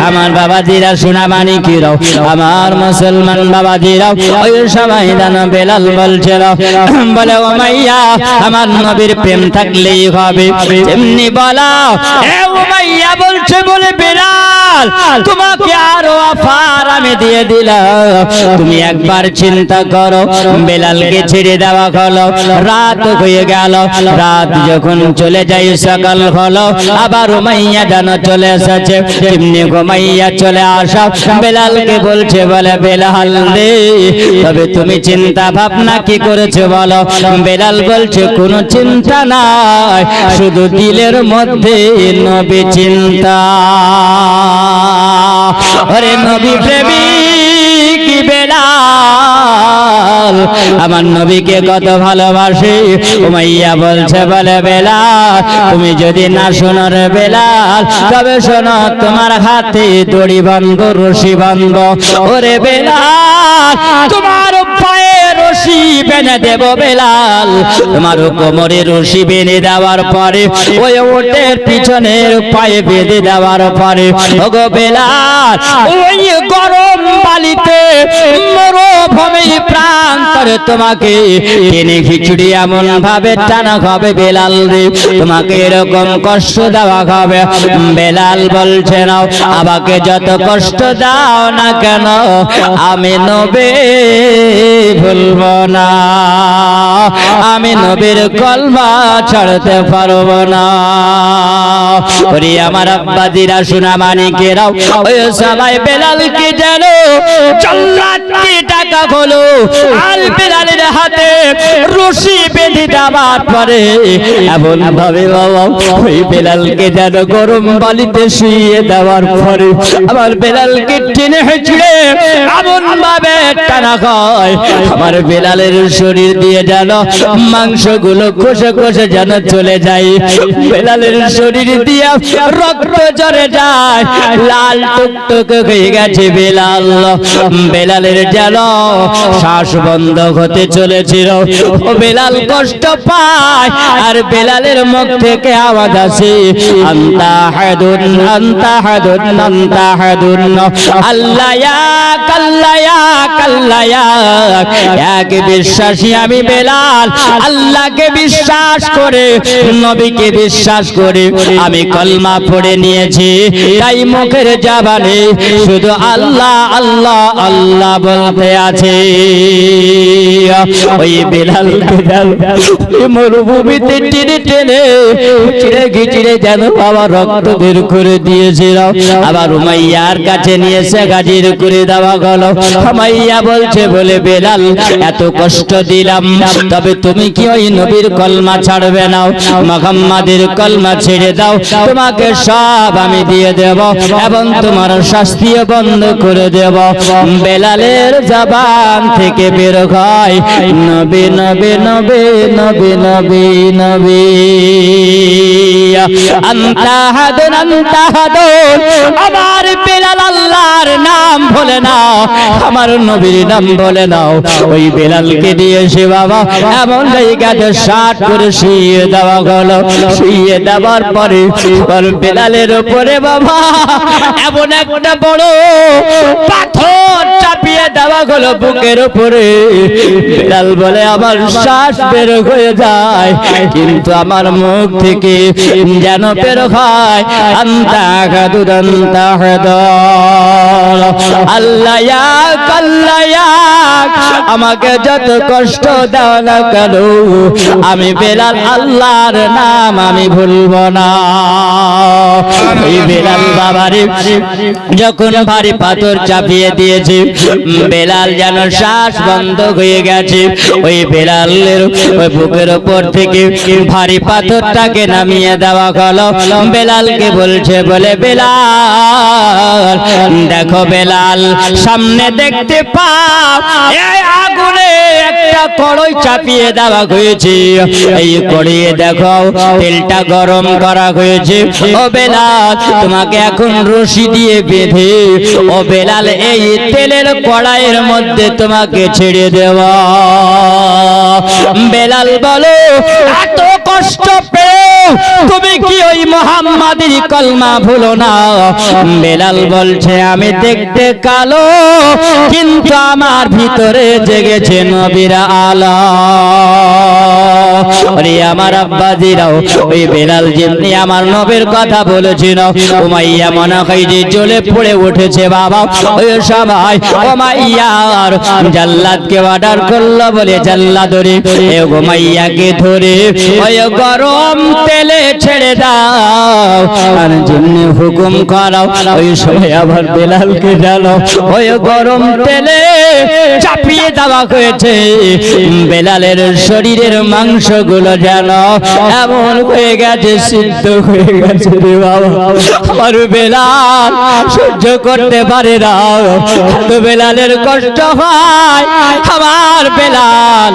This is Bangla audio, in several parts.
আমার বাবাজিরা সোনা মানিকেরাও আমার মুসলমান বাবাজিরাও ওই সময় দানা বেলাল বলছিল বলে ও মাইয়া আমার নবীর প্রেম থাকলেই হবে এমনি বলা এ ও মাইয়া বলছে বলে বেলাল তোমাকে আরো অফার আমি দিয়ে দিলাম তুমি একবার চিন্তা করো বেলালকে ছেড়ে দেওয়া হলো রাত হয়ে গেল রাত যখন চলে যায় সকাল হলো আবার উমাইয়া জানো চলে এসেছে এমনি ঘুমাইয়া চলে আসা বেলালকে বলছে বলে বেলাল রে তবে তুমি চিন্তা ভাবনা কি করেছো বলো বেলাল বলছে কোনো চিন্তা নাই শুধু দিলের মধ্যে নবী চিন্তা আরে নবী প্রেমিক বেলাল আমার নবীকে কত ভালোবাসে উমাইয়া বলছে বলে বেলাল তুমি যদি না শোনো রে বেলাল তবে শোনো তোমার হাতে দড়ি বাঁধব রশি বাঁধব ওরে বেলাল তোমার পায়ে রশি বেঁধে দেব বেলাল তোমার কোমরে রশি বেঁধে দেওয়ার পরে ওই ওটের পিছনের পায়ে বেঁধে দেওয়ার পরে ওগো বেলাল ওই গরম বালিতে মরুভূমি প্রান্তরে তোমাকে টেনে খিচুড়ি এমন ভাবে টানা হবে বেলাল রে তোমাকে এরকম কষ্ট দেওয়া হবে বেলাল বলছে নাও আমাকে যত কষ্ট দাও না কেন আমি নবী ভুলব না আমি নবীর কলমা ছাড়তে পারবো না ওরে আমার আব্বাজিরা সোনা মানিকেরাও ওই সবাই বেলালকে জানো চল্লাটি টাকা হলো আর বেলালের হাতে রশি বেঁধে দেওয়ার পরে এমন ভাবে বাবা ওই বেলালকে যেন গরম বালিতে শুইয়ে দেওয়ার পরে আমার বেলালকে টেনে হেঁচড়ে এমন ভাবে টানা হয় আমার বেলালের শরীর দিয়ে যেন মাংসগুলো খসে খসে যেন চলে যায় বেলালের শরীর দিয়ে রক্ত ঝরে যায় লাল টুকটুক হয়ে গেছে বেলাল বেলালের যেন শ্বাস বন্ধ হতে চলেছিল ও বেলাল কষ্ট পায় আর বেলালের মুখ থেকে আওয়াজ আসে আন্তা হাদুন আন্তা হাদুন আন্তা হাদুন আল্লাহ ইয়া কাল্লায়া কাল্লায়া এক বিশ্বাসী আমি বেলাল আল্লাহকে বিশ্বাস করে নবীকে বিশ্বাস করে আমি কলমা পড়ে নিয়েছি তাই মুখের জবানে শুধু আল্লাহ আল্লাহ আল্লাহ বলতে আছে ওই বেলাল মরুভূমিতে টেনে টেনে চিড়ে ঘিচিড়ে যেন বাবা রক্ত বের করে দিয়েছিল আবার উমাইয়ার কাছে নিয়ে এসে গাজির করে দেওয়া গেল উমাইয়া বলছে বলে বেলাল এত কষ্ট দিলাম তবে তুমি কি ওই নবীর কলমা ছাড়বে না মুহাম্মাদের কলমা ছেড়ে দাও তোমাকে সব আমি দিয়ে দেব এবং তোমার শাস্তিও বন্ধ করে দেব বেলালের জবান থেকে বের হয় নবী নবী নবী নবী নবী নবী আন্তা হাদুন আমার বেলাল আল্লাহর নাম বলে নাও আমার নবীর নাম বলে নাও ওই বেলালকে দিয়ে সে বাবা এমন জায়গাতে শাট করে শুইয়ে দেওয়া গেল শুইয়ে দেওয়ার পরে বেলালের উপরে বাবা এমন একটা বড় পাথর চাপিয়ে দেওয়া হলো বুকের উপরে বেলাল বলে আমার শ্বাস বের হয়ে যায় কিন্তু আমার মুখ থেকে যেন বের হয় আন্তা হাদুন আন্তা হাদুন আল্লাহ ইয়া কাল্লাহ ইয়া আমাকে যত কষ্ট দাও না কেন আমি বেলাল আল্লাহর নাম আমি ভুলবো না ওই বেলাল বাবারে যখন ভারী পাথর চাপিয়ে দিয়েছে বেলাল যেন শ্বাস বন্ধ হয়ে গেছে ওই বেলালের ওই বুকের উপর থেকে ভারী পাথরটাকে নামিয়ে দেওয়া হলো বেলালকে বলছে বলে বেলাল দেখো বেলাল সামনে দেখতে পাও এই আগুনে একটা একটা কড়াই চাপিয়ে দেওয়া হয়েছে। এই কড়িয়ে দেখো তেলটা গরম করা হয়েছে। ও বেলাল, তোমাকে এখন রশি দিয়ে বেঁধে ও বেলাল এই তেলের কড়াইয়ের মধ্যে তোমাকে ছেড়ে দেওয়া। বেলাল বলো, এত কষ্ট পেও তুমি কি ওই মুহাম্মাদের কলমা ভুলো না? বেলাল বলছে, আমি দেখতে কালো কিন্তু আমার ভিতরে জেগেছে নবীর আলো। আরে আমার আব্বাজিরাও, ওই বেলাল যেমনি আমার নবীর কথা বলেছিল, উমাইয়া মনে হয় যে জ্বলে পড়ে উঠেছে বাবা। ওই সবাই উমাইয়ার জাল্লাদকে অর্ডার করলো, বলে জাল্লাদরে এ উমাইয়াকে ধরে ওই গরম তেলে ছেড়ে দাও আর যেমনি হুকুম করাও। ওই সময় আবার বেলালকে জানো ওই গরম তেলে চাপিয়ে দেওয়া হয়েছে। বেলালের শরীরের মাংসগুলো যেন এমন হয়ে গেছে, সিদ্ধ হয়ে গেছে রে বাবা। আর বেলাল সহ্য করতে পারে না, তো বেলালের কষ্ট হয়। আমার বেলাল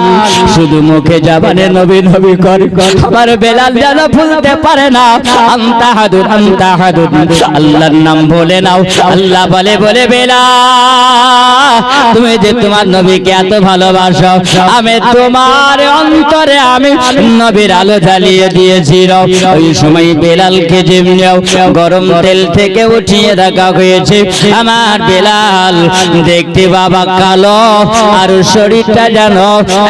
শুধু মুখে জবানে নবী নবী করে, আমার বেলাল যেন ভুলতে পারে না। আনতা হাদুন, আনতা হাদুন, আল্লাহর নাম বলে নাও। আল্লাহ বলে, বলে বেলাল, তুমি যে তোমার নবীকে এত ভালোবাসো, আমি তোমার অন্তরে আমি নবীর আলো জ্বালিয়ে দিয়েছিল। ওই সময় বেলালকে যেমনি গরম তেল থেকে উঠিয়ে রাখা হয়েছে। আমার বেলাল দেখতে বাবা কালো, আর শরীরটা যেন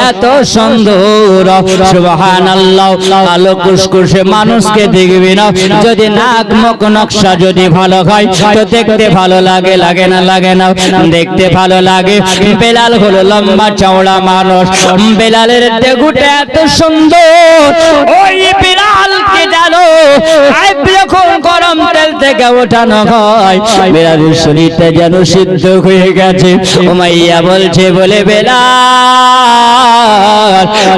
এত সুন্দর। সুবহানাল্লাহ, কালো কুসকুসে মানুষকে দেখবি না, যদি নাক মুখ নকশা যদি ভালো হয় তো দেখতে ভালো লাগে, লাগে না? লাগে না, দেখতে ভালো লাগে। বেলাল হলো লম্বা চওড়া মানুষ, বেলালের দেহটা এত সুন্দর। ওই বেলালকে জানো যখন গরম তেল থেকে ওঠানো হয়, বেলালের শরীরটা যেন সিদ্ধ হয়ে গেছে। উমাইয়া বলছে, বলে বেলাল,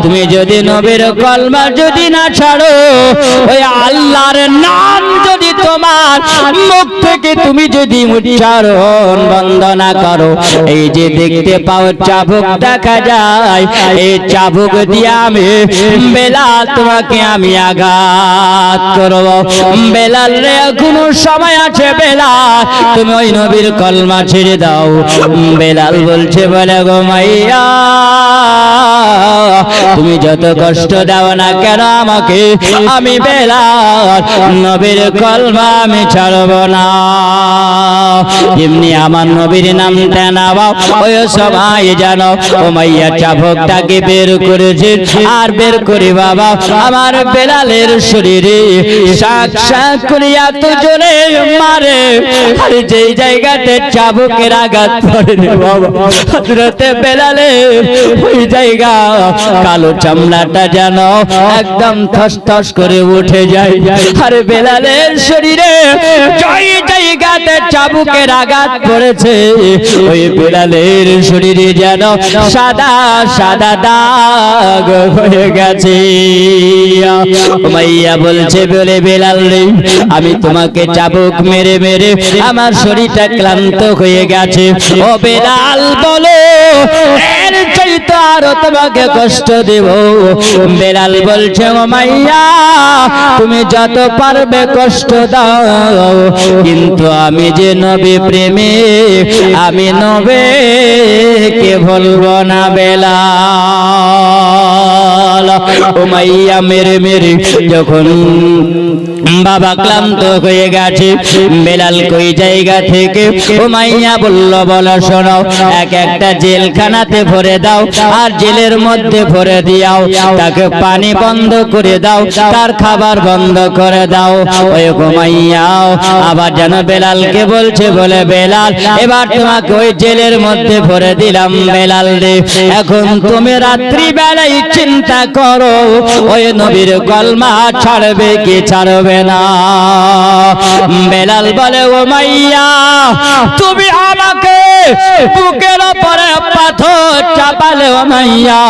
তুমি যদি নবীর কলমা যদি না ছাড়ো, ওই আল্লাহর নাম যদি তোমার মুখ থেকে তুমি যদি উচ্চারণ বন্ধ না করো, এই যে দেখতে পাও চাবুক দেখা যায়, এই চাবুক দিয়ে আমি বেলাল তোমাকে আমি আঘাত করব। বেলাল রে, এখনো সময় আছে বেলাল, তুমি ওই নবীর কলমা ছেড়ে দাও। বেলাল বলছে, বলে গো মাইয়া, তুমি যত কষ্ট দাও না কেন আমাকে, আমি বেলাল নবীর কলমা আমি ছাড়ব না। এমনি আমার নবীর নামটা নাও। ওই সবাই জানো উমাইয়া চাবুকটাকে বের করেছে, আর বের করে বাবা আমার বেলালের শরীরে শাক শাক করে এত জোরে মারে, আর যেই জায়গাতে চাবুকের আঘাত পড়ে রে বাবা, হযরতে বেলালের ওই জায়গা কালো চামড়াটা যেন একদম থস থস করে উঠে যায়। আর বেলালের শরীরে যেই জায়গাতে চাবুকের আঘাত পড়েছে, ওই বেলালের শরীরে যেন সাদা সাদা দাগ হয়ে গেছে। উমাইয়া বলছে, বলে বেলাল রে, আমি তোমাকে চাবুক মেরে মেরে আমার শরীরটা ক্লান্ত হয়ে গেছে। ও বেলাল বলো, এর চাইতে আরো তোমাকে কষ্ট দেব? বেলাল বলছে, উমাইয়া তুমি যত পারবে কষ্ট দাও, কিন্তু আমি যে নবী প্রেমে, আমি নবীকে ভুলবো না বেলাল। উমাইয়া মেরে মেরে যখন বাবা ক্লান্ত হয়ে গেছে, বেলাল কই জায়গা থেকে উমাইয়া বলল, বলো শোনো, এক একটা জেলখানাতে ভরে দাও, আর জেলের মধ্যে ভরে দিও, তাকে পানি বন্ধ করে দাও, তার খাবার বন্ধ করে দাও। ওই উমাইয়া আবার যেন বেলালকে বলছে, বলে বেলাল, এবার তোমাকে ওই জেলের মধ্যে ভরে দিলাম বেলাল রে, এখন তুমি রাত্রি বেলায় চিন্তা করো ওই নবীর কলমা ছাড়বে কি ছাড়বে পারবে না। বেলাল বলে উমাইয়া তুমি আমাকে বুকের উপরে পাথর চাপালে উমাইয়া,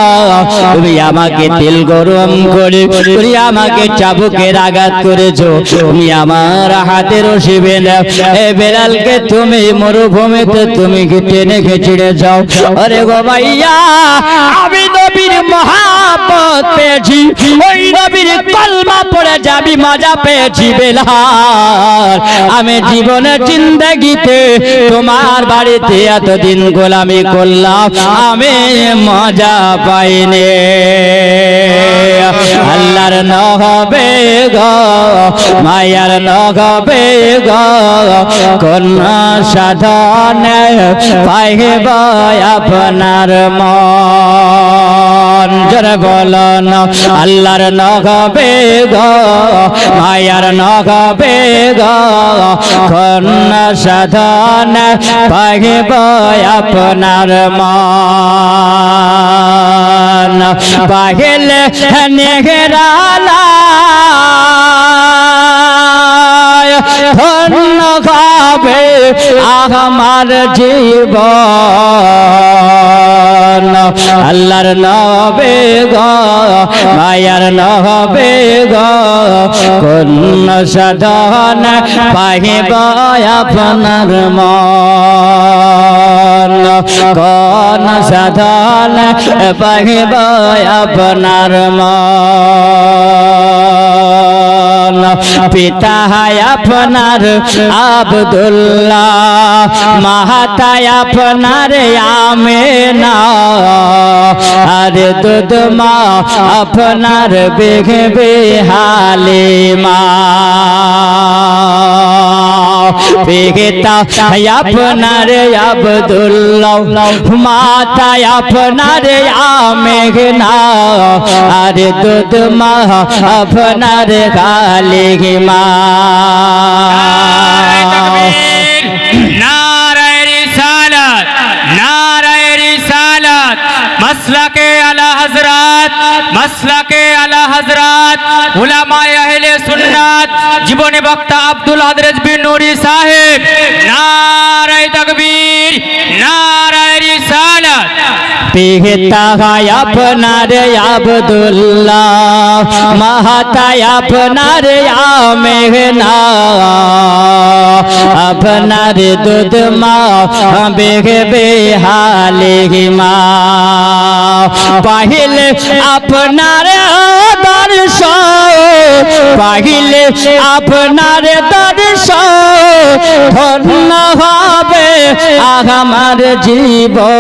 তুমি আমাকে তেল গরম করে তুমি আমাকে চাবুকের আঘাত করেছো, তুমি আমার হাতে রশি বেঁধে এ বেলালকে তুমি মরুভূমিতে তুমি টেনে ছেড়ে যাও। আরে গো ভাইয়া আমি নবীর মহাব্বত পেয়েছি, ওই নবীর কলমা পড়ে যাবি মজা পেয়েছি বেলাল। আমি জীবনের জিন্দেগিতে তোমার বাড়িতে এতদিন গোলামি করলাম, আমি মজা পাইনি। আল্লাহর নহবে গো মায়ার নহবে গো কন্যা সাধনে পাইব আপনার মন। জোরে বলুন আল্লাহর নহবে গো মায়ার নহবে গো কন্যা সাধনে পাইব আপনার মন। পাহিলে নেহরালা ধন্য হবে আমার জীবন। আল্লাহর নবে গো মায়ার নবে গো কোন সাধন পাহিব আপনার মন। কোন সাধন পাহিব আপনার মন। পিতা হায় আপনার আব্দুল্লাহ, মাতায় আপনার আমেনা, আর দুধ মা আপনার বেগবে হালিমা। পিতা আপনার আব্দুল্লাহ, মাতায় আপনার আমেনা, আর দুধ মা আপনার হালিমা। নারায়ে রিসালাত, নারায়ে রিসালাত, মাসলাকে আলা হযরত, মাসলাকে আলা হযরত উলামায়ে আহলে সুন্নাত জীবনী বক্তা আব্দুল হাদরেজ বিন নুরি সাহেব। নারায়ে তাকবীর, নারায়ে রিসালাত। পিতা হায় আপনার আব্দুল্লাহ, মাতায় আপনার আমেনা, আপনার দুধ মা বেগবে হালিমা। পাহিলে আপনার দর্শন, পাহিলে আপনার দর্শন ধন্য হবে আমার জীবন।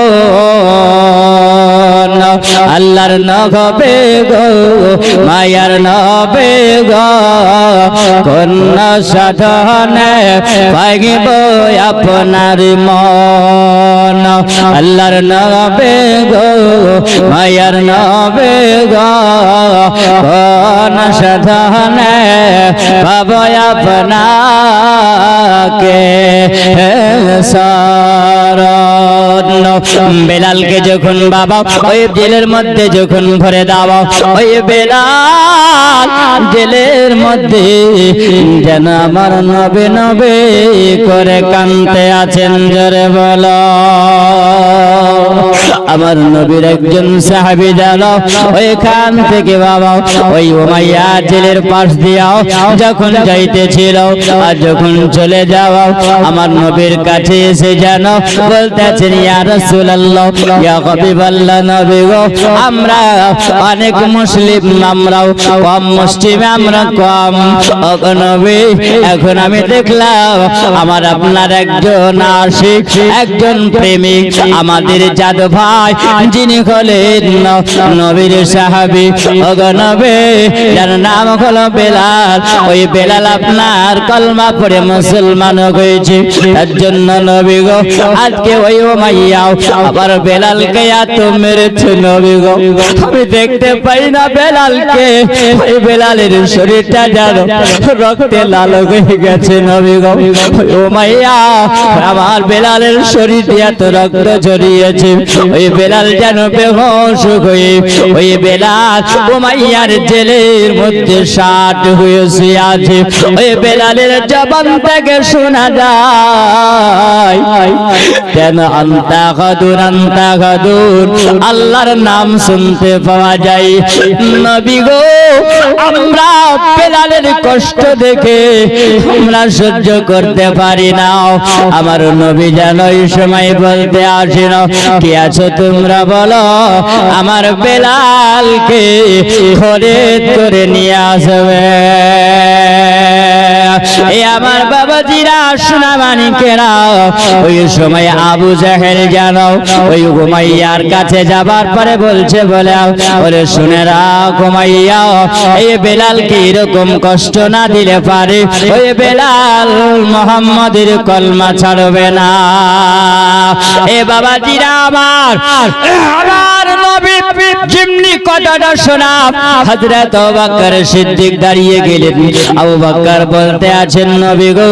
আল্লাহর নহবে গো মায়ার নহবে গো কোন সাধনে পাইব আপনার মন। আল্লাহর নহবে গো মায়ার নহবে গো কোন সাধনে পাব আপনাকে শরণ। বেলালকে যখন বাবা ওই জেলের মধ্যে যখন ভরে দাও, ওই বেলাল জেলের মধ্যে যেন আমার নবে নবে করে কাঁদতে আছেন। জোরে বলো আমার নবীর একজন সাহাবী জানো ওইখান থেকে বাবা ওই উমাইয়া জেলের পাশ দিয়াও যখন যাইতেছিল আর যখন চলে যাও আমার নবীর কাছে এসে যেন বলতেছেন ইয়া রাসূলুল্লাহ, ইয়া হাবিবাল্লাহ নবী গো, আমরা অনেক মুসলিম, আমরাও কম মুসলিম, আমরা কম। ও নবী এখন আমি দেখলাম আমার আপনার একজন আশিক, একজন প্রেমিক, আমাদের জাদু ভাই যিনি হলেন নবীর সাহাবী। ও নবী যার নাম হলো বেলাল, ওই বেলাল আপনার কলমা পড়ে মুসলমান হয়েছে। তার জন্য নবী গো আজকে ওই উমাইয়া আবার বেলালকে এত মেরেছে নবী গো, আমি দেখতে পাই না বেলালকে। ওই বেলালের শরীরটা যেন রক্তে লাল হয়ে গেছে নবী গো। উমাইয়া আমার বেলালের শরীর দিয়ে এত রক্ত ঝরিয়েছে ওই বেলাল যেন বেহুশ হয়ে ওই বেলাল উমাইয়ার জেলের মধ্যে ষাট হয়েছে আছে। ওই বেলালের জবান থেকে শোনা যায় কেন আন্তা গাদুর আল্লাহর নাম শুনতে পাওয়া যায়। নবী গো, আমরা বেলালের কষ্ট দেখে আমরা সহ্য করতে পারি না। আমার নবী যেন ওই সময় বলতে আসেন, কি আছো তোমরা বলো, আমার বেলালকে খরিদ করে নিয়ে আসবে। এই আমার বাবাজিরা সোনা মানিকেরা, ওই সময় আবু জাহেল জানো ওই উমাইয়ার কাছে যাবার পরে বলছে বলে ওরে শুনে রাখ উমাইয়া, এই বেলালকে এরকম কষ্ট না দিলে পারে ওই বেলাল মুহাম্মাদের কলমা ছাড়বে না। এ বাবাজিরা আমার নবী যেমনি কথাটা শোনা হযরত আবু বকর সিদ্দিক দাঁড়িয়ে গেলেন। আবু বকর বলতে আছেন, নবী গো,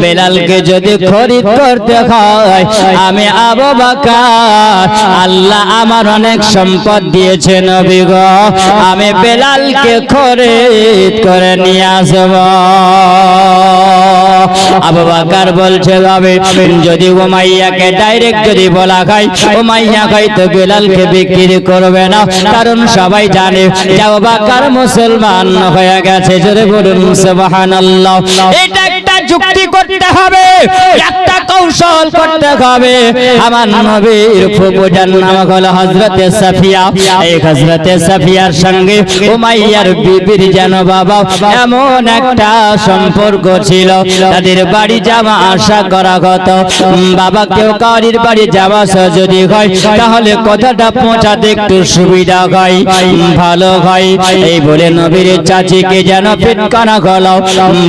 বেলালকে যদি খরিদ করতে হয়, আমি আবু বকর, আল্লাহ আমার অনেক সম্পদ দিয়েছে নবী গো, আমি বেলালকে খরিদ করে নিয়ে আসব। আবু বকর বলছে, তবে যদি উমাইয়াকে ডাইরেক্ট যদি বলা হয়, উমাইয়া হয়তো বেলালকে বিক্রি করবে না, কারণ সবাই জানে যে আবু বকর মুসলমান হয়ে গেছে। জোরে বলুন সুবহানাল্লাহ। এটা একটা যুক্তি করতে হবে, একটা কৌশল করতে হবে। আমার নবীর ফুফুজান নাম হলো হযরতে সাফিয়া। এই হযরতে সাফিয়ার সঙ্গে উমাইয়ার বিবির যেন বাবা এমন একটা সম্পর্ক ছিল, তাদের বাড়ি যাওয়া আসা করা হতো। বাবা কেউ কারির বাড়ি যাওয়া যদি হয়, তাহলে কথাটা পৌঁছাতে একটু সুবিধা হয়, ভালো হয়। এই বলে নবীর চাচিকে যেন পিটকানা হলো,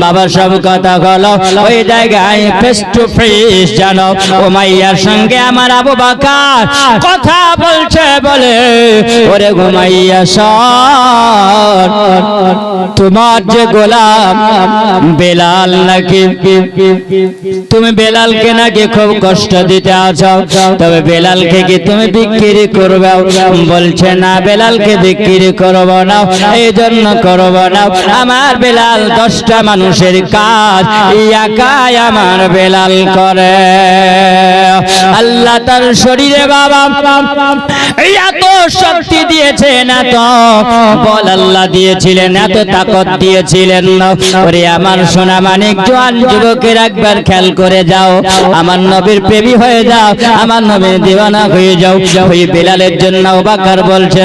বাবা সব কথা হলো ওই জায়গায় ফেস টু ফেস যেন উমাইয়ার সঙ্গে আমার আবু বকর কথা বলছে। বলে ওরে উমাইয়া শোন, তোমার যে গোলাম বেলাল নাকি, তুমি বেলালকে নাকি খুব কষ্ট দিতে আছো, তবে বেলালকে কি তুমি বিক্রি করবে? বলছে না, বেলালকে বিক্রি করব না, এই জন্য করব না, আমার বেলাল 10টা মানুষের কাজ একাই আমার বেলাল করে। আল্লাহ তার শরীরে বাবা এত শক্তি দিয়েছেন, এত বল আল্লাহ দিয়েছিলেন, এত তাকত দিয়েছিলেন। ওরে আমার সোনা মানিক জওয়ান যুবকের একবার খেয়াল করে যাও, আমার নবীর প্রেমী হয়ে যাও, আমার নবীর দিওয়ানা হয়ে যাও। ওই বেলালের জন্য আবু বকর বলছে,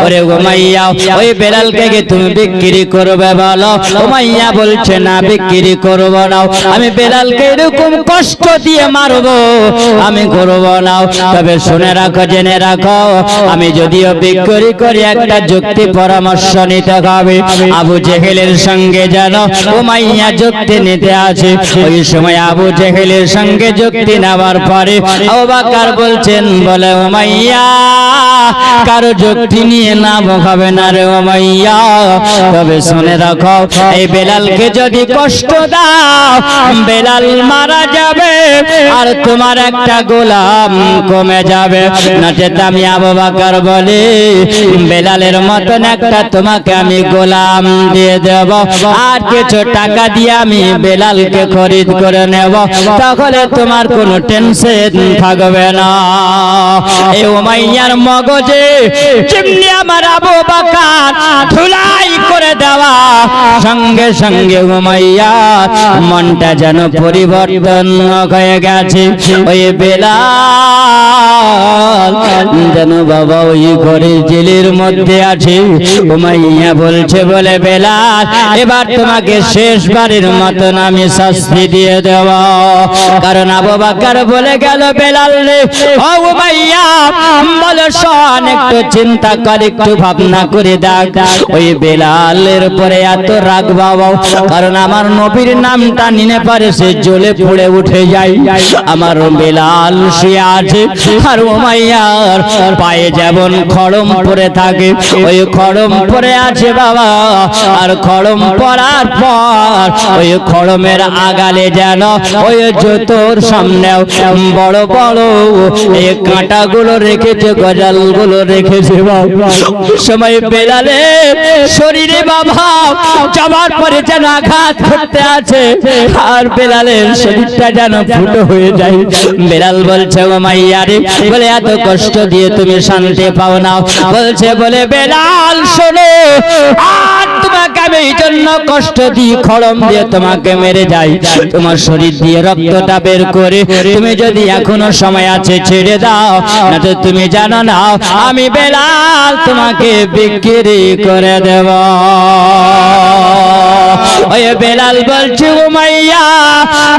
ওরে উমাইয়া, ওই বেলালকে কি তুমি বিক্রি করবে বলো? উমাইয়া বলছে না, বিক্রি করব না, আমি বেলালকে এরকম কষ্ট দিয়ে মারবো, আমি করব না। তবে শুনে রাখো, জেনে রাখো, আমি যদিও বিক্রি করি, একটা যুক্তি পরামর্শ নিতে হবে। আবু জেহেলের সঙ্গে যেন উমাইয়া যুক্তি নিতে আছে। ওই সময় আবু জেহেলের সঙ্গে যুক্তি নেওয়ার পরে আবু বকর বলছেন, বলে উমাইয়া, কারো যুক্তি নিয়ে না হবে না রে উমাইয়া, তবে শুনে রাখো, এই বেলালকে যদি কষ্ট দাও, বেলাল মারা যাবে আর তোমার একটা গোলাম কমে যাবে। নচেত আমি আবু বকর বলি, বেলালের মতন একটা তোমাকে আমি গোলাম দিয়ে দেব, আর কিছু টাকা দিয়ে আমি বেলালকে খরিদ করে নেব, তাহলে তোমার কোনো টেনশন থাকবে না। এই উমাইয়ার মগজে যেমনি আমার আবু বকর ধুলাই করে দেওয়া, সঙ্গে সঙ্গে উমাইয়া মনটা যেন পরিবর্তন হয়ে গেছে। ওই বেলাল যেন বাবা ওই ঘরের জেলের মধ্যে আছে। উমাইয়া বলছে, বলে বেলাল, এবার তোমাকে শেষবারের মতন আমি শাস্তি দিয়ে দেব। কারণ আবু বকর বলে গেল, বেলাল রে, ও উমাইয়া, বলে শোন, একটু চিন্তা কর, একটু ভাবনা করে দেখ, ওই বেলালের পরে এত রাগ বাবা, কারণ আমার নবীর নামটা নিনে পারে সে জ্বলে পুড়ে উঠে যায়। আমার বেলাল বেলাল শুয়ে আছে আর উমাইয়ার পায়ে যেমন খড়ম পরে থাকে ওই খড়ম পরে আছে বাবা। আর খড়ম পরার পর ওই খড়মের আগালে যেন ওই জুতোর সামনেও বড় বড় এই কাঁটাগুলো রেখেছে, গজালগুলো রেখেছে বাবা। সময় বেলালে শরীরে বাবা যাবার পরে যেন আঘাত করতে আছে আর বেলালের শরীরটা যেন ফুটো হয়ে যায়। বেলাল বলছে ও মাইয়ারে, বলে এত কষ্ট দিয়ে তুমি শান্তি পাও না? বলছে বলে বেলাল শোনো, আর তোমাকে আমি এই জন্য কষ্ট দিই, খড়ম দিয়ে তোমাকে মেরে যাই, তোমার শরীর দিয়ে রক্তটা বের করে তুমি যদি এখনো সময় আছে ছেড়ে দাও, না তো তুমি জানো না আমি বেলাল তোমাকে বিক্রি করে দেব। ওই বেলাল বলছে উমাইয়া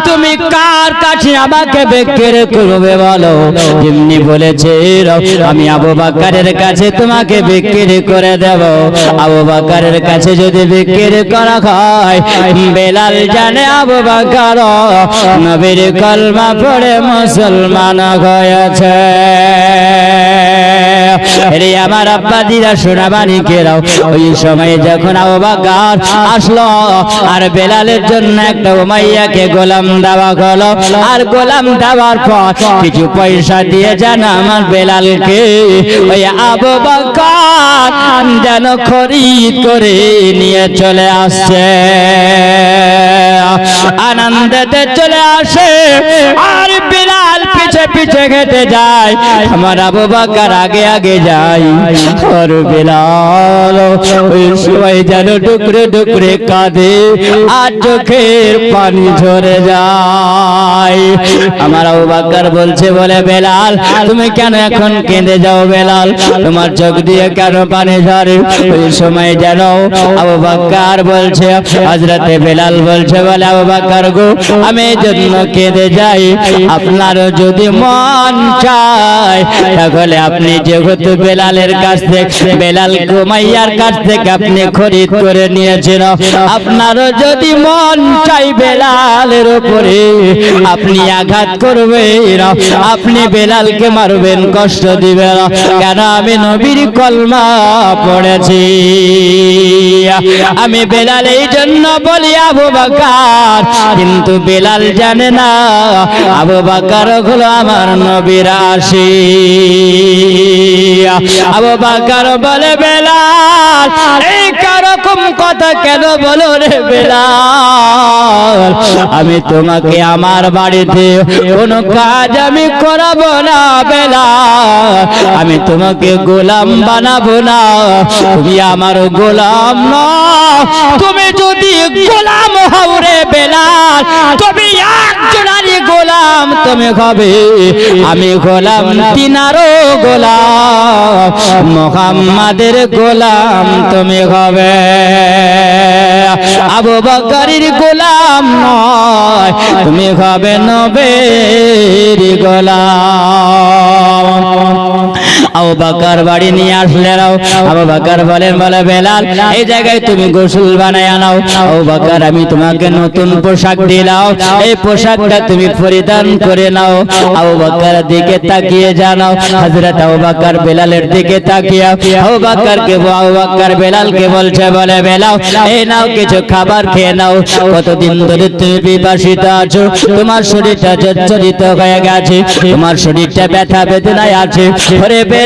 তুমি কার কাছে আমাকে বিক্রি করবে বলো? যেমনি বলেছে আমি আবু বকরের কাছে তোমাকে বিক্রি করে দেব। আবু বকরের কাছে যদি বিক্রি করা হয়, বেলাল জানে আবু বকর নবীর কলমা পড়ে মুসলমান হয়েছে। রে আমার আব্বাদিরা সোনাবানি কেরাও, ওই সময়ে যখন আবু বকর আসলো আর বেলালের জন্য একটা উমাইয়াকে গোলাম দেওয়া হলো, আর গোলাম দেওয়ার পর কিছু পয়সা দিয়ে যেন আমার বেলালকে ওই আবু বকর যেন খরিদ করে নিয়ে চলে আসছে, আনন্দে চলে আসে। আর বেলাল পিছে পিছে হেঁটে যায়, আমার আবু বকর আগে আগে যায়। আর বেলাল ওই সময় যেন টুকরে টুকরে কাঁদে আর চোখের পানি ঝরে যায়। আমার আবু বকর বলছে বলে বেলাল তুমি কেন এখন কেঁদে যাও? বেলাল তোমার চোখ দিয়ে কেন পানি ঝরে? ওই সময় যেন আবু বকর বলছে, হযরতে বেলাল বলছে বলে আবু বকর গো আমি এই জন্য কেঁদে যাই, আপনার যদি মন চায় তাহলে আপনি যেহেতু বেলালের কাছ থেকে বেলাল উমাইয়ার কাছ থেকে আপনি খরিদ করে নিয়েছেন, আপনারও যদি মন চাই বেলালের উপরে আপনি আঘাত করবেন, আপনি বেলালকে মারবেন, কষ্ট দিবেন, কেন আমি নবীর কলমা পড়েছি। আমি বেলাল এই জন্য বলি আবু বকর, কিন্তু বেলাল জানে না আবু বকর হলো আমার নবীর আশিক। আবু বকর বলে বেলাল এই রকম কথা কেন বলো রে বেলাল? আমি তোমাকে আমার বাড়িতে কোনো কাজ আমি করাবো না বেলাল, আমি তোমাকে গোলাম বানাবো না, তুমি আমার গোলাম না। তুমি যদি গোলাম হও রে বেলাল, তুমি একজনারই গোলাম তুমি হবে, আমি গোলাম তিনারও গোলাম, মুহাম্মাদের গোলাম তুমি হবে, আবু বকরের গোলাম নয়, তুমি হবে নবীর গোলাম। আবু বকর বাড়ি নিয়ে আসলেন। আবু বকর বলেন বলে বেলাল এই জায়গায় তুমি গোসল বানায় আনাও। আবু বকর আমি তোমাকে নতুন পোশাক দিলাম, এই পোশাকটা তুমি পরিধান করে নাও। আবু বকর দিকে তাকিয়ে জানাও, হযরত আবু বকর বেলালের দিকে তাকিয়ে আবু বকর বেলালকে বলছে বলে বেলাল এই নাও কিছু খাবার খেয়ে নাও, কতদিন ধরে তুমি বিপাশিত আছো, তোমার শরীরটা জর্জরিত হয়ে গেছে, তোমার শরীরটা ব্যথা বেদনায় আছে, ওরে বেলাল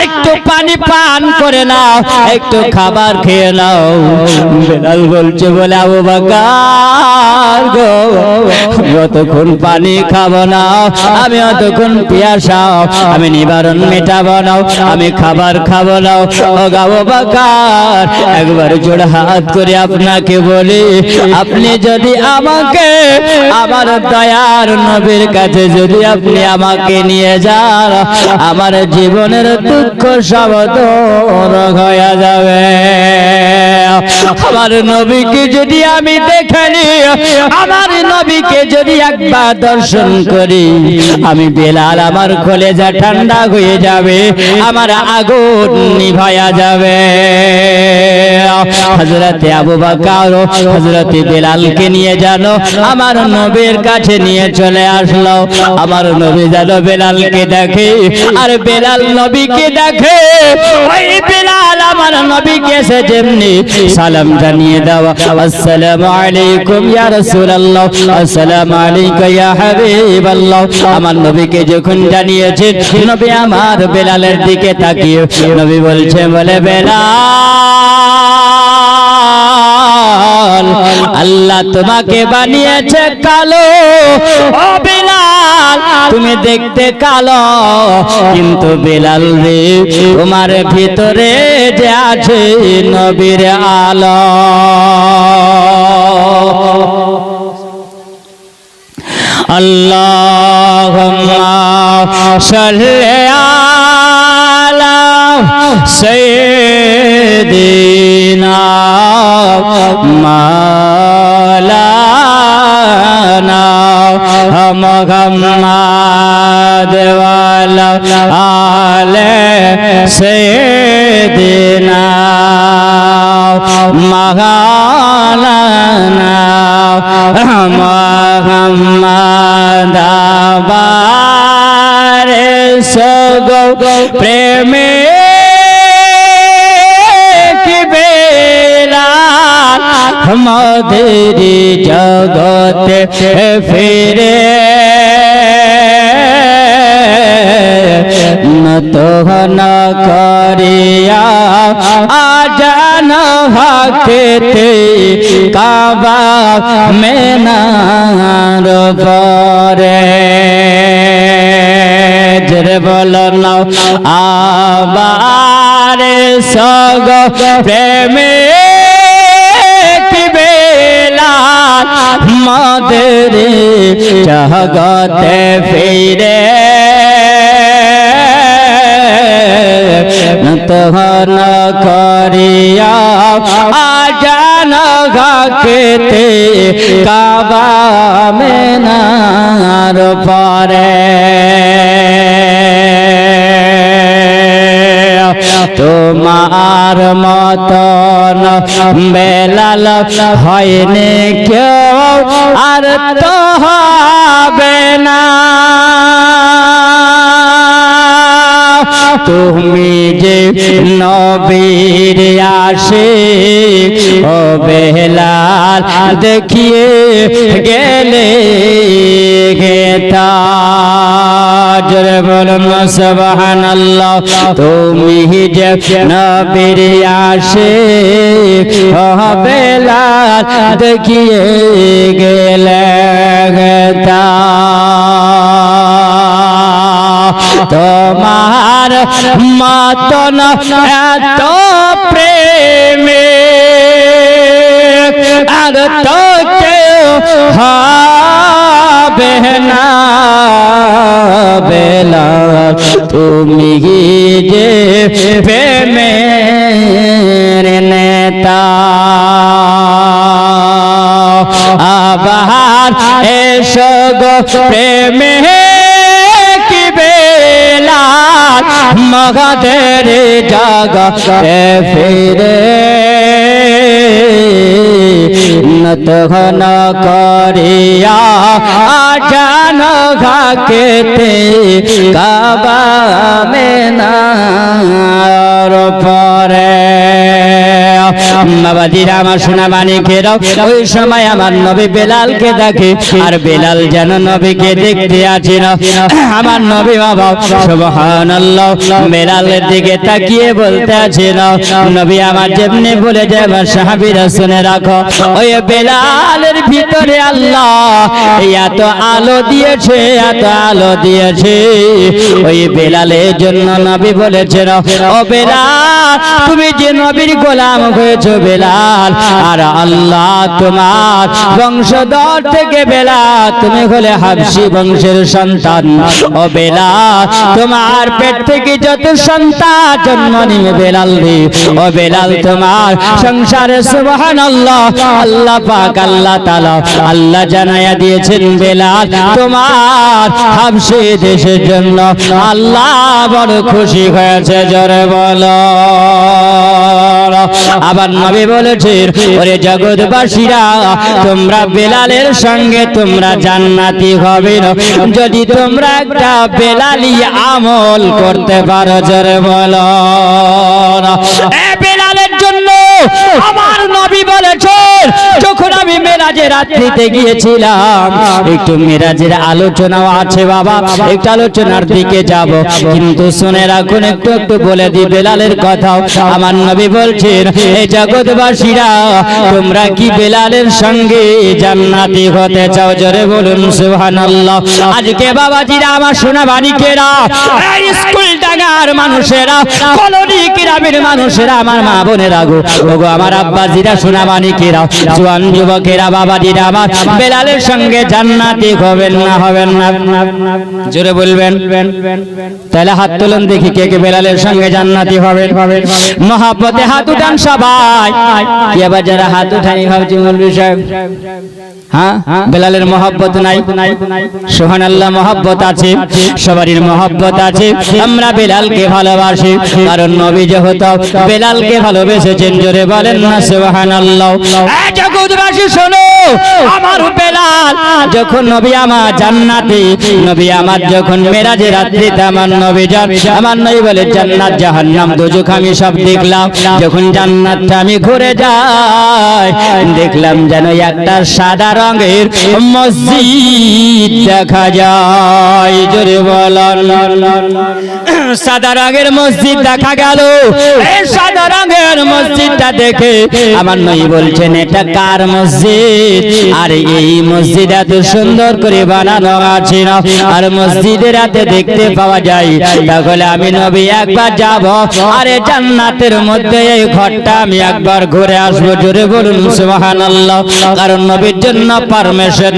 একটু পানি পান করে নাও, একটু খাবার খেয়ে নাও। বেলাল বলছে বলে আবু বকর গো যতক্ষণ পানি খাবো না আমি অতক্ষণ পিয়াসা, আমি নিবারণ মেটাবো না, আমি খাবার খাবো না। ও আবু বকর একবার জোড় হাত করে আপনাকে বলি, আপনি যদি আমাকে আমার দয়ার নবীর কাছে যদি আপনি আমাকে নিয়ে যান, আমার জীবনের দুঃখ সব দূর হয়ে যাবে। আমার নবীকে যদি আমি দেখে নি, আমার নবীকে যদি একবার দর্শন করি, আমি বেলাল আমার কলেজা ঠান্ডা হয়ে যাবে, আমার আগুন নিভায়া যাবে। হযরতে আবু বকর হযরতে বেলালকে নিয়ে জানো আমার নবীর কাছে নিয়ে চলে আসলো। আমার নবী জানো বেলালকে দেখে আর বেলাল নবীকে দেখে। ওই বেলাল আমার নবীকে এসে যেমনি সালাম জানিয়ে দেওয়া, আসসালামু আলাইকুম ইয়া রাসূলুল্লাহ, আসসালামু আলাইকা ইয়া হাবিবাল্লাহ। আমার নবীকে যখন জানিয়েছে, নবী আমার বেলালের দিকে তাকিয়ে নবী বলছে বলে বেলাল, আল্লাহ তোমাকে বানিয়েছে কালো। ও বেলাল তুমি দেখতে কালো, কিন্তু বেলাল রে তোমার ভিতরে যে আছে নবীর আলো। আল্লাহুম্মা সাল্লি আলা সাইয়্যিদিনা মাওলানা মুহাম্মাদ ওয়া আলা আলি সাইয়্যিদিনা মাওলানা মুহাম্মাদ আবারে সগো প্রেমে কি বেলাল আমাদের জগতে ফিরে নতন করিয়া আজান হাকেতে কাবা মেনার পরে জরে বলো না আবার সগ প্রেমে কি বেলাল আমাদের জগতে ফিরে নতন করিয়া আজান গাকেতে কাবা মেনার পরে তোমার মতন বেলাল হয়নি কেউ আর তো হবে না। তুমি যে নবীর আশিক ও বেলাল দেখিয়ে গেলে গেতা জোরে বলুন সুবহানাল্লাহ। তুমি যে নবীর আশিক ও বেলাল দেখিয়ে গেলে গেতা তোমার মতন এত প্রেমে আর তো কেউ হবে না বেলাল তুমি যে প্রেমের নেতা। আবার এসো গো প্রেমে মগদের জগতে ফিরে নতন করিয়া আজান ঘাকেতে কাবা মেনার পরে। বাবাজিরা আমার সোনা মানিকেরাও ওই সময় আমার নবী বেলালকে দেখে আর বেলাল যেন নবীকে দেখতে আছে না। আমার নবী বাবা সুবহানাল্লাহ বেলালের দিকে তাকিয়ে বলতে আছে না, নবী আমার যেমনি বলে যায় আমার সাহাবীরা শুনে রাখো, ওই বেলালের ভিতরে আল্লাহ এত আলো দিয়েছে, এত আলো দিয়েছে। ওই বেলালের জন্য নবী বলেছেন, ও বেলাল তুমি যে নবীর গোলাম হয়েছো বেলাল, আর আল্লাহ তোমার বংশধর থেকে বেলাল তুমি হলে হাবশী বংশের সন্তান। ও বেলাল তোমার পেট থেকে যত সন্তান জন্ম নিবে বেলাল রে, ও বেলাল তোমার সংসারে সুবহানাল্লাহ আল্লাহ পাক আল্লাহ তাআলা আল্লাহ জানায়া দিয়েছেন বেলাল তোমার হাবশী দেশের জন্য আল্লাহ বড় খুশি হয়েছে। জোরে বলো। আবার নবী বলেছেন, ওরে জগৎবাসীরা, তোমরা বেলালের সঙ্গে তোমরা জান্নাতি হবে না যদি তোমরা একটা বেলালি আমল করতে পারো। জোরে বলো না। এ বেলালের জন্য আমার নবী বলেছেন, যখন আমি মেরাজের রাত্রিতে গিয়েছিলাম, একটু মেরাজের আলোচনাও আছে বাবা, একটু আলোচনার দিকে যাব, কিন্তু শুনে রাখুন, একটু একটু বলে দি বেলালের কথাও। আমার নবী বলছেন, এই জগৎবাসীরা, তোমরা কি বেলালের সঙ্গে জান্নাতি হতে চাও? জোরে বলুন সুবহানাল্লাহ। আজকে বাবাজিরা, আমার সোনা বাড়িকেরা, এই স্কুল ডাঙ্গার মানুষেরা, কলোনি গ্রামের মানুষেরা, আমার মা বোনেরা গো, ওগো আমার আব্বাজিরা, সোনা বাড়িকেরা, জোয়ান যুবকেরা, বাবাজিরা আমার, বেলালের সঙ্গে জান্নাতি হবেন না? হবেন না? জোরে বলবেন। তাহলে হাত তুলুন দেখি, কে কে বেলালের সঙ্গে জান্নাতি হবেন? মহাব্বতে হাত উঠান সবাই। কি আবার যারা হাত উঠানি ভাবছি মৌলভী সাহেব, হ্যাঁ, বেলালের মহব্বত নাই? সুবহানাল্লাহ, মহব্বত আছে, সবারই মহব্বত আছে। আমরা বেলালকে ভালোবাসি, কারণ নবী যেহেতু বেলালকে ভালোবেসেছেন। জোরে বলেন না সুবহানাল্লাহ। এই জগৎবাসী শোনো, আমার বেলাল যখন নবী আমার জান্নাতে, নবী আমার যখন মেরাজের রাত্রিতে আমার নবী যান, আমার নবী বলে, জান্নাত জাহান্নাম দোজখ আমি সব দেখলাম। যখন জান্নাতটা আমি ঘুরে যাই, দেখলাম যেন একটা সাদা রঙের মসজিদ দেখা যায়। জোরে বলেন। সাদা রঙের মসজিদ দেখা গেল। এই সাদা রঙের মসজিদটা দেখে আমার নবী বলছেন, এটা কার মসজিদ? আর এই মসজিদ এত সুন্দর করে বানানো আছে না, আর মসজিদের রাতে দেখতে পাওয়া যায়, তাহলে আমি নবী একবার যাব, আরে জান্নাতের মধ্যে এই ঘরটা আমি একবার ঘুরে আসবো। জোরে বলুন সুবহানাল্লাহ। কারণ নবীর জন্য পারমিশন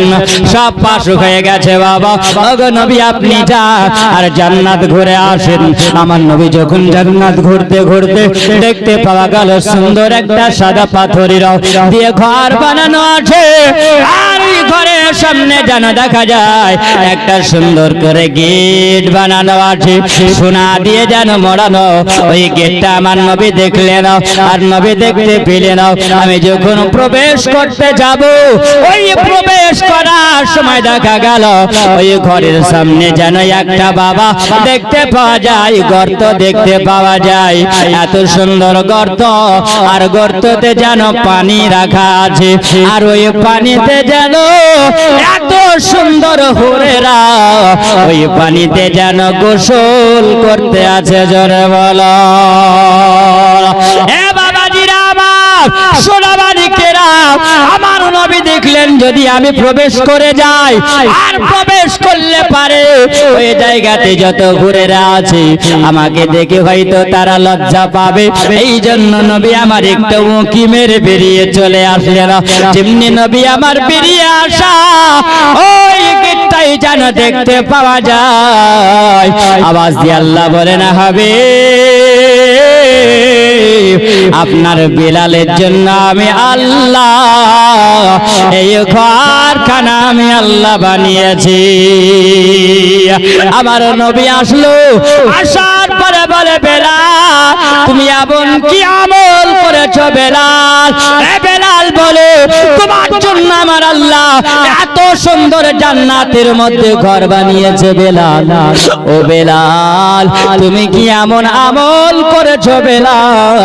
সব পাশ হয়ে গেছে বাবা। ওগো নবী, আপনি যান আর জান্নাত ঘুরে আসেন। আমার নবী যখন জান্নাত ঘুরতে ঘুরতে দেখতে পাওয়া গেল সুন্দর একটা সাদা পাথরের দিয়ে ঘর বানানো আছে, আর ওই ঘরের সামনে যেন দেখা যায় একটা সুন্দর করে গেট বানানো আছে, সোনা দিয়ে যেন মোড়ানো। ওই গেটটা আমার নবী দেখলেন, আর নবী দেখতে পেলেন। আমি যখন প্রবেশ করতে যাব, ওই প্রবেশ করার সময় দেখা গেল ওই ঘরের সামনে যেন একটা বাবা দেখতে পাওয়া যায়, গর্ত দেখতে পাওয়া যায়। এত সুন্দর গর্ত, আর গর্ততে যেন পানি রাখা আছে, আর ওই পানিতে যেন এত সুন্দর হুরেরা ওই পানিতে যেন গোসল করতে আছে। জোরে বলো। এ বাবাজিরা আমার, সোনা বাড়িকেরা, আমার নবী দেখলেন যদি আমি প্রবেশ করে যাই, আর প্রবেশ করলে পারে ওই জায়গাতে যত ঘুরেরা আছে আমাকে দেখে হয়তো তারা লজ্জা পাবে, এই জন্য নবী আমার একটু উঁকি মেরে বেরিয়ে চলে আসলেন। যেমনি নবী আমার বেরিয়ে আসা, ওই গেটটাই যেন দেখতে পাওয়া যায়। আওয়াজ দিয়ে আল্লাহ বলেন, হবে আপনার বেলালের জন্য আমি আল্লাহ এই ঘরখানা আমি আল্লাহ বানিয়েছি। আমার নবী আসলো, আসার পরে বলে, বেলাল তুমি এমন কি আমল করেছো বেলাল? বেলাল বলে, তোমার জন্য আমার আল্লাহ এত সুন্দর জান্নাতের মধ্যে ঘর বানিয়েছে বেলাল। ও বেলাল, তুমি কি এমন আমল করেছো বেলাল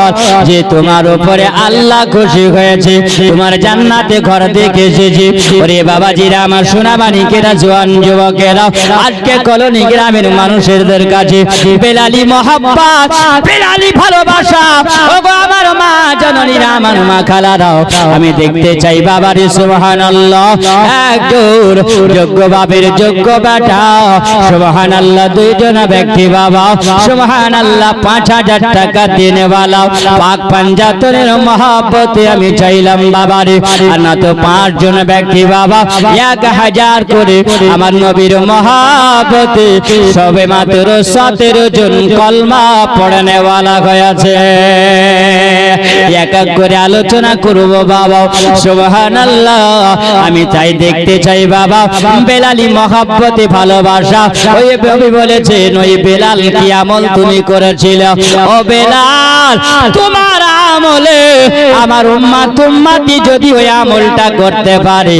যে তোমার উপরে আল্লাহ খুশি হয়েছে, তোমার জান্নাতে ঘর দেখে এসেছি? ওরে বাবাজিরা, আমার সোনা বাণিকেরা, জোয়ান যুবকেরা, আজকে কলোনি গ্রামের মানুষের কাছে বেলালি মহব্বত, বেলালি ভালোবাসা। ওগো আমার মা জননীরা, আমার মা খালারাও, আমি দেখতে চাই বাবারে সুবহানাল্লাহ, একজন যোগ্য বাবের যোগ্য বেটা, সুবহানাল্লাহ, দুইজন ব্যক্তি বাবা, সুবহানাল্লাহ, 5000 টাকা দিনেওয়ালা, পাক পাঞ্জাতনের মহব্বতে আমি চাইলাম বাবারে, আর না তো 5 জন ব্যক্তি বাবা 1000 করে আমার নবীর মহব্বতে সবে মাত্র 17 জন কলমা পড়নেওয়ালা হয়েছে। এক এক করে আলোচনা করব বাবা। বাবা সুবহানাল্লাহ আমি চাই দেখতে চাই বাবা বেলালি মহব্বতে ভালোবাসা ওই নবী বলেছেন ওই বেলাল কি আমল তুমি করেছিল ও বেলাল তোমার আমলে আমার উম্মতি যদি ওই আমলটা করতে পারে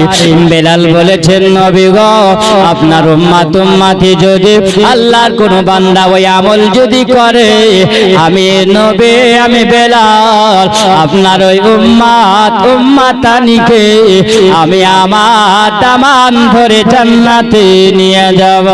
বেলাল বলেছেন নবী গো আপনার উম্মতি যদি আল্লাহর কোন বান্দা ওই আমল যদি করে আমি নবী আমি বেলাল আপনার ওই উম্মতানিকে আমি আমার দামান ধরে জান্নাতে নিয়ে যাব